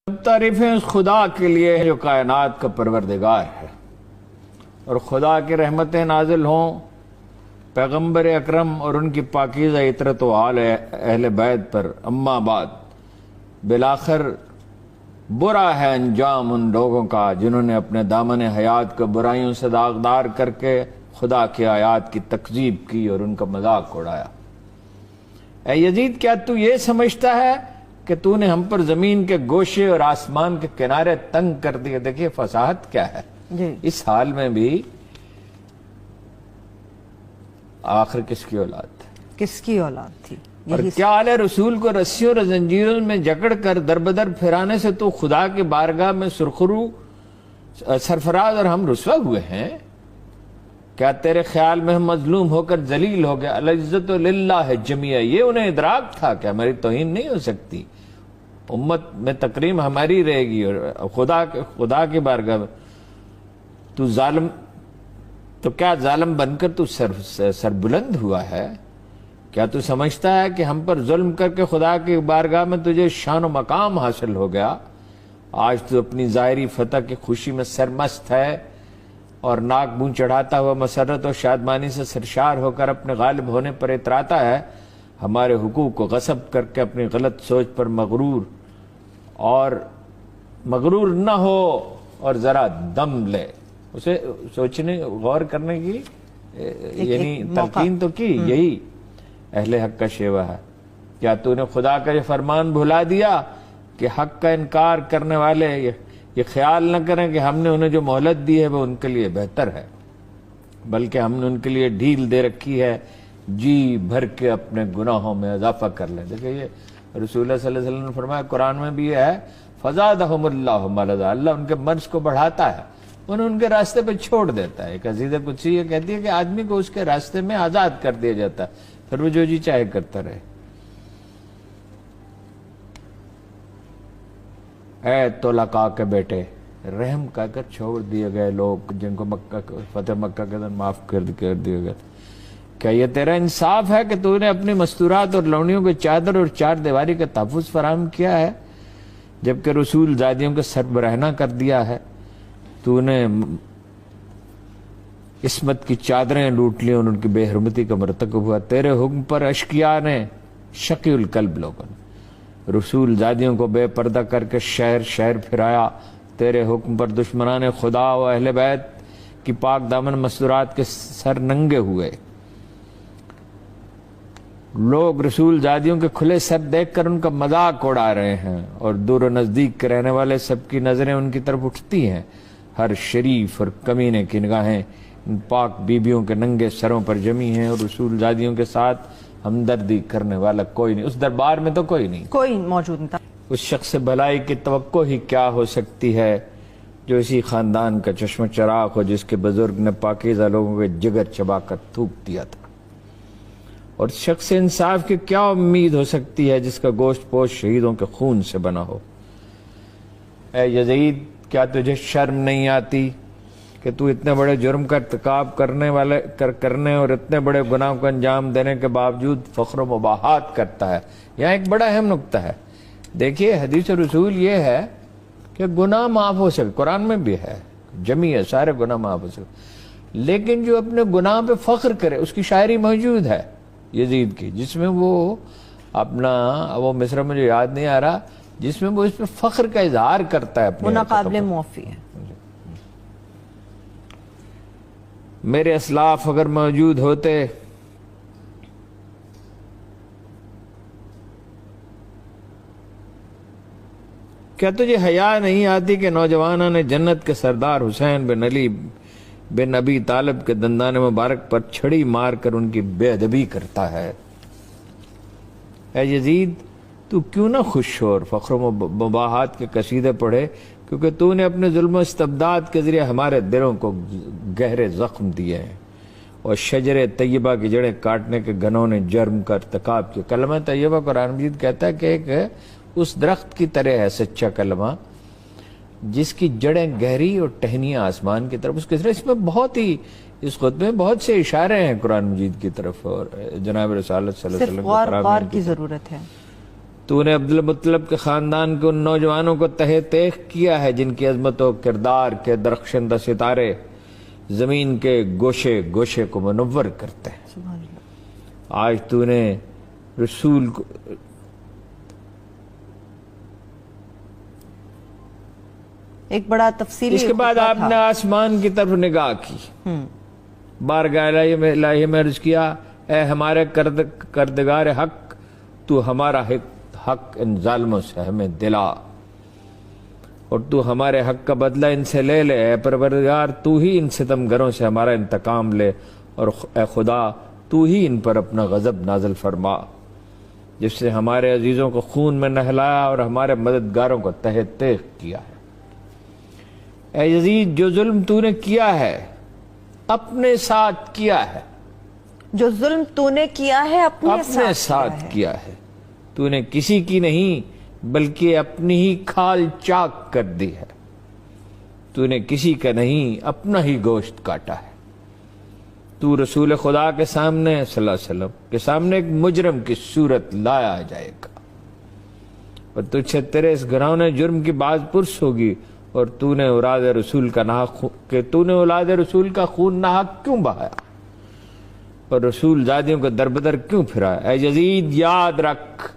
سب تعریفیں اس خدا کے لیے ہیں جو کائنات کا پروردگار ہے، اور خدا کی رحمتیں نازل ہوں پیغمبر اکرم اور ان کی پاکیزہ عطرت و آل اہل بیت پر۔ اما بعد، بالآخر برا ہے انجام ان لوگوں کا جنہوں نے اپنے دامن حیات کو برائیوں سے داغدار کر کے خدا کی آیات کی تکذیب کی اور ان کا مذاق اڑایا۔ اے یزید، کیا تو یہ سمجھتا ہے کہ تو نے ہم پر زمین کے گوشے اور آسمان کے کنارے تنگ کر دیے؟ دیکھیے فصاحت کیا ہے جی۔ اس حال میں بھی آخر کس کی اولاد تھی؟ کس کی اولاد تھی؟ اور کیا آل رسول کو رسیوں اور زنجیروں میں جکڑ کر دربدر پھرانے سے تو خدا کی بارگاہ میں سرخرو سرفراز اور ہم رسوا ہوئے ہیں؟ کیا تیرے خیال میں ہم مظلوم ہو کر ذلیل ہو گئے؟ العزت للہ جمیعہ، یہ انہیں ادراک تھا کہ ہماری توہین نہیں ہو سکتی، امت میں تکریم ہماری رہے گی، اور خدا کی بارگاہ میں تو ظالم، تو کیا ظالم بن کر تو سربلند ہوا ہے؟ کیا تو سمجھتا ہے کہ ہم پر ظلم کر کے خدا کی بارگاہ میں تجھے شان و مقام حاصل ہو گیا؟ آج تو اپنی ظاہری فتح کی خوشی میں سرمست ہے اور ناک منہ چڑھاتا ہوا مسرت اور شادمانی سے سرشار ہو کر اپنے غالب ہونے پر اتراتا ہے، ہمارے حقوق کو غصب کر کے اپنی غلط سوچ پر مغرور نہ ہو اور ذرا دم لے۔ اسے سوچنے غور کرنے کی یعنی تلقین تو کی، یہی اہل حق کا شیوا ہے۔ کیا تو نے خدا کا یہ فرمان بھلا دیا کہ حق کا انکار کرنے والے یہ خیال نہ کریں کہ ہم نے انہیں جو مہلت دی ہے وہ ان کے لیے بہتر ہے، بلکہ ہم نے ان کے لیے ڈھیل دے رکھی ہے، جی بھر کے اپنے گناہوں میں اضافہ کر لیں۔ دیکھیں یہ رسول اللہ صلی اللہ علیہ وسلم نے فرمایا، قرآن میں بھی یہ ہے، فزادہم اللہ مرضا، اللہ ان کے مرض کو بڑھاتا ہے، انہیں ان کے راستے پہ چھوڑ دیتا ہے۔ ایک عزیز قدسی یہ کہتی ہے کہ آدمی کو اس کے راستے میں آزاد کر دیا جاتا ہے، پھر وہ جو جی چاہے کرتا رہے۔ اے طلقاء کے بیٹے، رحم کہہ کر چھوڑ دیے گئے لوگ جن کو فتح مکہ کے دن معاف کر دیا گیا، کیا یہ تیرا انصاف ہے کہ تو نے اپنی مستورات اور لونیوں کے چادر اور چار دیواری کا تحفظ فراہم کیا ہے، جبکہ رسول زادیوں کے سر برہنہ کر دیا ہے؟ تو نے عصمت کی چادریں لوٹ لی اور ان کی بے حرمتی کا مرتکب ہوا۔ تیرے حکم پر اشقیاء نے، شقی القلب لوگوں نے، رسول زادیوں کو بے پردہ کر کے شہر شہر پھرایا۔ تیرے حکم پر دشمنان خدا و اہل بیت کی پاک دامن مستورات کے سر ننگے ہوئے۔ لوگ رسول زادیوں کے کھلے سر دیکھ کر ان کا مذاق اڑا رہے ہیں، اور دور و نزدیک کے رہنے والے سب کی نظریں ان کی طرف اٹھتی ہیں۔ ہر شریف اور کمینے کی نگاہیں ان پاک بیبیوں کے ننگے سروں پر جمی ہیں، اور رسول زادیوں کے ساتھ ہمدردی کرنے والا کوئی نہیں، اس دربار میں تو کوئی موجود نہیں تھا۔ اس شخص سے بھلائی کی توقع ہی کیا ہو سکتی ہے جو اسی خاندان کا چشم چراغ ہو جس کے بزرگ نے پاکیزہ لوگوں کے جگر چبا کر تھوک دیا تھا، اور شخص سے انصاف کی کیا امید ہو سکتی ہے جس کا گوشت پوش شہیدوں کے خون سے بنا ہو؟ اے یزید، کیا تجھے شرم نہیں آتی کہ تو اتنے بڑے جرم کا ارتکاب کرنے اور اتنے بڑے گناہ کو انجام دینے کے باوجود فخر و مباحات کرتا ہے؟ یہاں ایک بڑا اہم نقطہ ہے۔ دیکھیے حدیث رسول یہ ہے کہ گناہ معاف ہو سکے، قرآن میں بھی ہے، جمی ہے، سارے گناہ معاف ہو سکے، لیکن جو اپنے گناہ پہ فخر کرے، اس کی شاعری موجود ہے یزید کی، جس میں وہ وہ مصرع مجھے یاد نہیں آ رہا، جس میں وہ اس پہ فخر کا اظہار کرتا ہے اپنے، وہ ناقابل معافی ہے۔ میرے اسلاف اگر موجود ہوتے کیا تجھے حیا نہیں آتی کہ نوجوانوں نے جنت کے سردار حسین بن علی بن ابی طالب کے دندان مبارک پر چھڑی مار کر ان کی بے ادبی کرتا ہے؟ اے یزید، تو کیوں نہ خوش ہو اور فخر و مباحات کے قصیدے پڑھے، کیونکہ تو نے اپنے ظلم و استبداد کے ذریعے ہمارے دلوں کو گہرے زخم دیے ہیں، اور شجر طیبہ کی جڑیں کاٹنے کے گنوں نے جرم کا ارتکاب کیا۔ کلمہ طیبہ قرآن مجید کہتا ہے کہ ایک اس درخت کی طرح ہے سچا کلمہ جس کی جڑیں گہری اور ٹہنیاں آسمان کی طرف۔ اس میں بہت ہی، اس خطبے میں بہت سے اشارے ہیں قرآن مجید کی طرف، اور جناب رسالت صلی اللہ علیہ وسلم صرف غور کی ضرورت ہے۔ تو نے عبدالمطلب کے خاندان کے ان نوجوانوں کو تہہ تیغ کیا ہے جن کی عظمت و کردار کے درخشندہ ستارے زمین کے گوشے گوشے کو منور کرتے ہیں۔ سبحان اللہ۔ آج تو نے رسول کو ایک بڑا تفصیلی اس کے بعد خطبہ آپ تھا۔ نے آسمان کی طرف نگاہ کی، بارگاہ الہی میں عرض کیا، اے ہمارے کردگار حق، تو ہمارا حق ان ظالموں سے ہمیں دلا، اور تو ہمارے حق کا بدلہ ان سے لے لے۔ اے پروردگار، تو ہی ان ستمگروں سے ہمارا انتقام لے، اور اے خدا تو ہی ان پر اپنا غضب نازل فرما، جس سے ہمارے عزیزوں کو خون میں نہلایا اور ہمارے مددگاروں کو تہہ تیغ کیا ہے۔ اے یزید، جو ظلم تو نے کیا ہے اپنے ساتھ کیا ہے، جو ظلم تو نے کیا ہے اپنے ساتھ کیا ہے، تو نے کسی کی نہیں بلکہ اپنی ہی کھال چاک کر دی ہے، تو نے کسی کا نہیں اپنا ہی گوشت کاٹا ہے۔ تو رسول خدا کے سامنے صلی اللہ علیہ وسلم کے سامنے ایک مجرم کی صورت لایا جائے گا، اور تجھ سے تیرے اس گھرانے جرم کی باز پرس ہوگی، اور تو نے اولاد رسول کا خون ناحق کیوں بہایا اور رسول زادیوں کو دربدر کیوں پھرایا؟ اے یزید، یاد رکھ،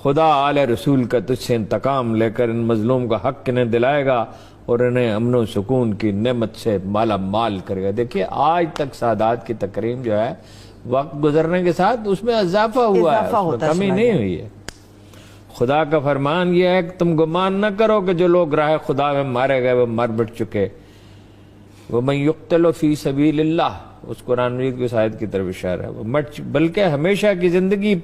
خدا آل رسول کا تجھ سے انتقام لے کر ان مظلوم کا حق انہیں دلائے گا اور انہیں امن و سکون کی نعمت سے مالا مال کرے گا۔ دیکھیے، آج تک سادات کی تکریم جو ہے وقت گزرنے کے ساتھ اس میں اضافہ ہوا ہے، اس میں کمی نہیں ہوئی ہے۔ خدا کا فرمان یہ ہے کہ تم گمان نہ کرو کہ جو لوگ راہ خدا میں مارے گئے وہ مر مٹ چکے۔ وَمَن يُقْتَلُ فِي سَبِيلِ اللَّهِ، اس قرآن مجید کی آیت کی طرف اشارہ ہے، بلکہ ہمیشہ کی زندگی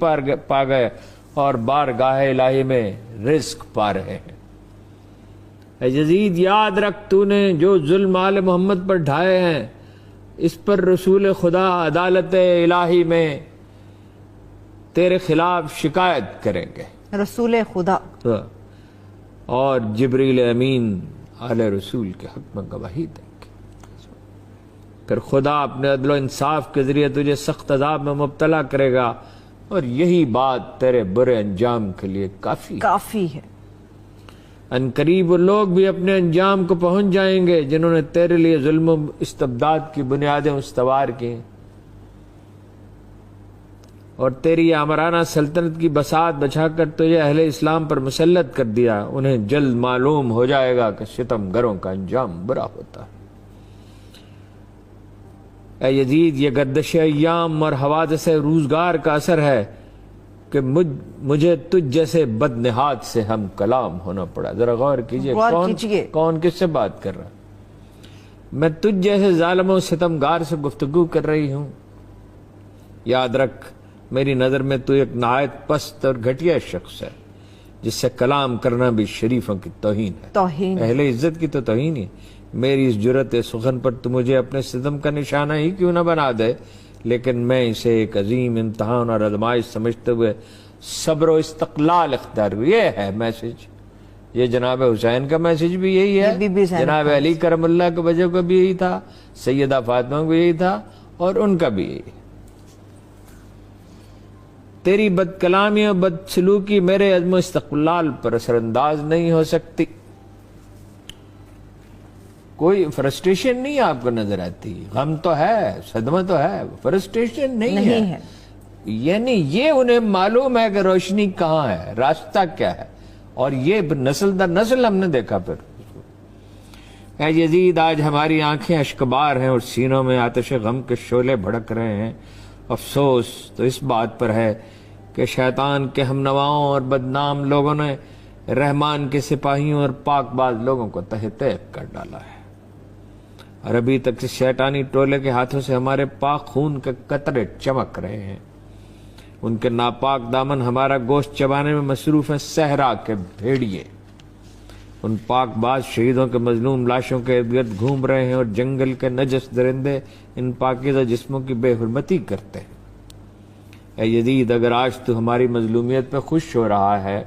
پا گئے اور بارگاہ الہی میں رزق پا رہے ہیں۔ اے یزید، یاد رکھ، تو نے جو ظلم آل محمد پر ڈھائے ہیں اس پر رسول خدا عدالت الہی میں تیرے خلاف شکایت کریں گے، رسول خدا اور جبریل امین آل رسول کے حق میں گواہی دیں گے۔ پھر خدا اپنے عدل و انصاف کے ذریعے تجھے سخت عذاب میں مبتلا کرے گا، اور یہی بات تیرے برے انجام کے لیے کافی ہے۔ ان قریب وہ لوگ بھی اپنے انجام کو پہنچ جائیں گے جنہوں نے تیرے لیے ظلم و استبداد کی بنیادیں استوار کی اور تیری آمرانہ سلطنت کی بساط بچا کر تجھے اہل اسلام پر مسلط کر دیا۔ انہیں جلد معلوم ہو جائے گا کہ ستم گروں کا انجام برا ہوتا ہے۔ اے یزید، یہ گردش ایام اور حوادث روزگار کا اثر ہے کہ مجھے تجھ جیسے بد نہاد سے ہم کلام ہونا پڑا۔ ذرا غور کیجئے، کون کس سے بات کر رہا ہے؟ میں تجھ جیسے ظالم و ستمگار سے گفتگو کر رہی ہوں۔ یاد رکھ، میری نظر میں تو ایک نہایت پست اور گھٹیا شخص ہے جس سے کلام کرنا بھی شریفوں کی توہین ہے، اہل عزت کی تو توہین ہی۔ میری اس جرت سخن پر تو مجھے اپنے ستم کا نشانہ ہی کیوں نہ بنا دے، لیکن میں اسے ایک عظیم امتحان اور آزمائش سمجھتے ہوئے صبر و استقلال اختیار ہوں۔ یہ ہے میسج، یہ جناب حسین کا میسج بھی یہی ہے، جناب علی کرم اللہ کے وجہ کا بھی یہی تھا، سیدہ فاطمہ کو یہی تھا، اور ان کا بھی یہی۔ تیری بد کلامی اور بد سلوکی میرے عزم و استقلال پر اثر انداز نہیں ہو سکتی۔ کوئی فرسٹریشن نہیں آپ کو نظر آتی، غم تو ہے، صدمہ تو ہے، فرسٹریشن نہیں ہے۔ یعنی یہ انہیں معلوم ہے کہ روشنی کہاں ہے، راستہ کیا ہے، اور یہ نسل در نسل ہم نے دیکھا۔ پھر اے یزید، آج ہماری آنکھیں اشکبار ہیں اور سینوں میں آتش غم کے شعلے بھڑک رہے ہیں۔ افسوس تو اس بات پر ہے کہ شیطان کے ہم نواؤں اور بدنام لوگوں نے رحمان کے سپاہیوں اور پاک باز لوگوں کو تہہ تیغ کر ڈالا ہے، اور ابھی تک اس شیطانی ٹولے کے ہاتھوں سے ہمارے پاک خون کے قطرے چمک رہے ہیں۔ ان کے ناپاک دامن ہمارا گوشت چبانے میں مصروف ہیں۔ صحرا کے بھیڑیے ان پاک باز شہیدوں کے مظلوم لاشوں کے ارد گرد گھوم رہے ہیں، اور جنگل کے نجس درندے ان پاکیزہ جسموں کی بے حرمتی کرتے ہیں۔ اے یزید، اگر آج تو ہماری مظلومیت پہ خوش ہو رہا ہے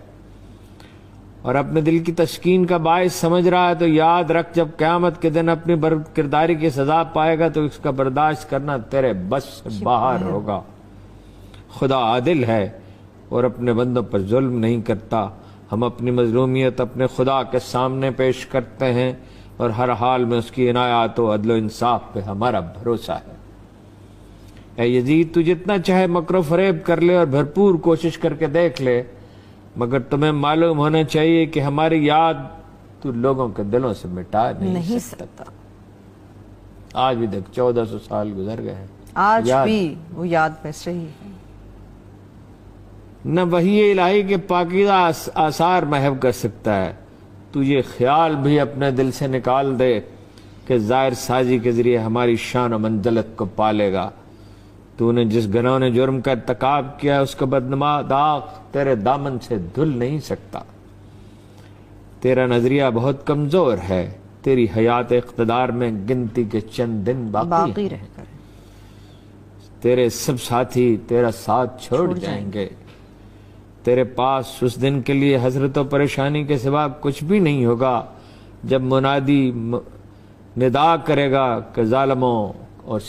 اور اپنے دل کی تسکین کا باعث سمجھ رہا ہے، تو یاد رکھ، جب قیامت کے دن اپنی کرداری کی سزا پائے گا تو اس کا برداشت کرنا تیرے بس سے باہر ہوگا۔ خدا عادل ہے، اور اپنے بندوں پر ظلم نہیں کرتا. ہم اپنی مظلومیت اپنے خدا کے سامنے پیش کرتے ہیں اور ہر حال میں اس کی عنایات و عدل و انصاف پہ ہمارا بھروسہ ہے. اے یزید تو جتنا چاہے مکر و فریب کر لے اور بھرپور کوشش کر کے دیکھ لے، مگر تمہیں معلوم ہونا چاہیے کہ ہماری یاد تو لوگوں کے دلوں سے مٹا نہیں سکتا. آج بھی دیکھ 1400 سال گزر گئے ہیں، آج بھی وہ یاد ویسے ہی ہے. نہ وحی الہی کے پاکیزہ آثار محو کر سکتا ہے. تو یہ خیال بھی اپنے دل سے نکال دے کہ ظاہر سازی کے ذریعے ہماری شان و منزلت کو پالے گا. تو نے جس گناہ نے جرم کا ارتکاب کیا ہے اس کا بدنما داغ تیرے دامن سے دھل نہیں سکتا. تیرا نظریہ بہت کمزور ہے. تیری حیات اقتدار میں گنتی کے چند دن باقی رہ کر تیرے سب ساتھی تیرا ساتھ چھوڑ جائیں گے. تیرے پاس اس دن کے لیے حسرت و پریشانی کے سوا کچھ بھی نہیں ہوگا جب منادی ندا کرے گا کہ ظالموں